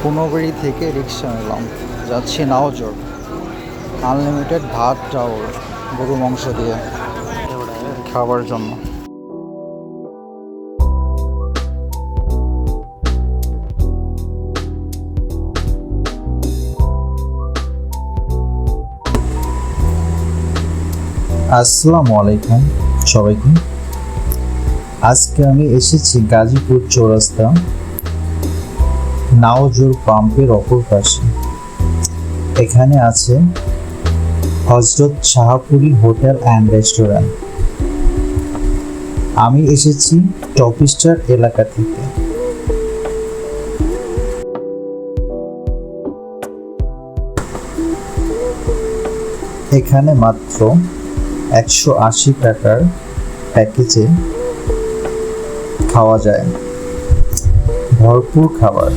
কোনোবাড়ি থেকে রিক্সা নিলাম, যাচ্ছি নাওজোর। আনলিমিটেড ভাত চাউল গরু মাংস দিয়ে খাবার জন্য। আসসালামু আলাইকুম সবাইকে। আজকে আমি এসেছি গাজীপুর চৌরাস্তা নাওজোর পাম্পের অপর পাশে। এখানে আছে হজরত শাহপুরী হোটেল অ্যান্ড রেস্টুরেন্ট। আমি এসেছি টপ স্টার এলাকা থেকে। এখানে মাত্র 180 টাকার প্যাকেজে খাওয়া যায় ভরপুর খাবার,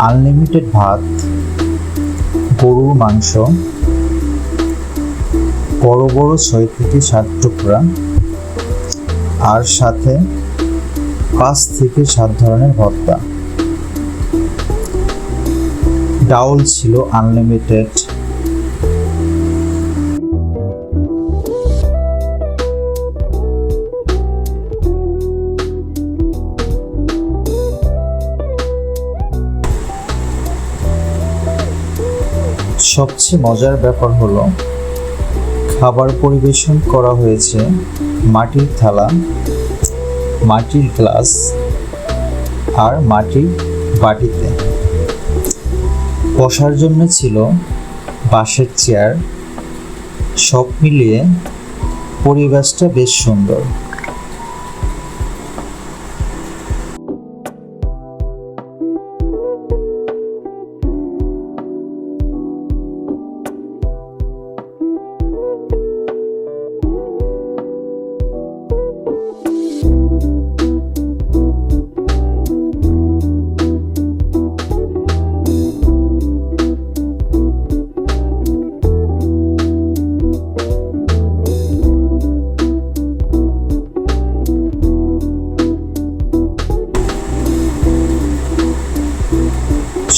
আনলিমিটেড ভাত, গরুর মাংস, বড় বড় 6 থেকে 7 টুকরা, আর সাথে 5 থেকে 7 ধরনের ভর্তা। ডাউল ছিল আনলিমিটেড। সবচেয়ে মজার ব্যাপার হলো খাবার পরিবেশন করা হয়েছে মাটির থালা, মাটির গ্লাস আর মাটির বাটিতে। বসার জন্য ছিল বাঁশের চেয়ার। সব মিলিয়ে পরিবেশটা বেশ সুন্দর।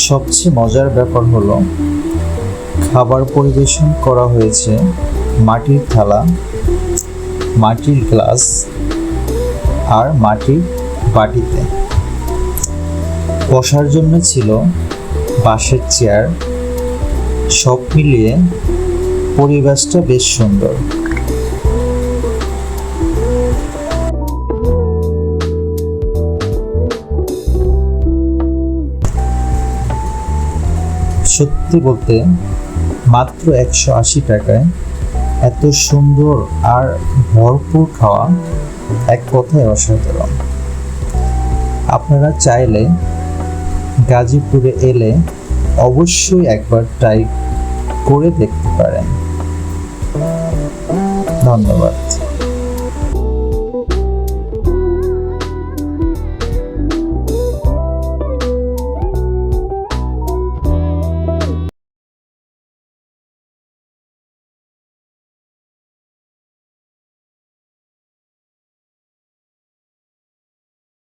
সবচেয়ে মজার ব্যাপার হলো খাবার পরিবেশন করা হয়েছে মাটির থালা, মাটির গ্লাস আর মাটির বাটিতে। বসার জন্য ছিল বাঁশের চেয়ার। সব মিলিয়ে পরিবেশটা বেশ সুন্দর। সত্যি বলতে মাত্র 180 টাকায় এত সুন্দর আর ভরপুর খাওয়া এক কথায় অসাধারণ। আপনারা চাইলে গাজীপুরে এলে অবশ্যই একবার ট্রাই করে দেখতে পারেন। ধন্যবাদ।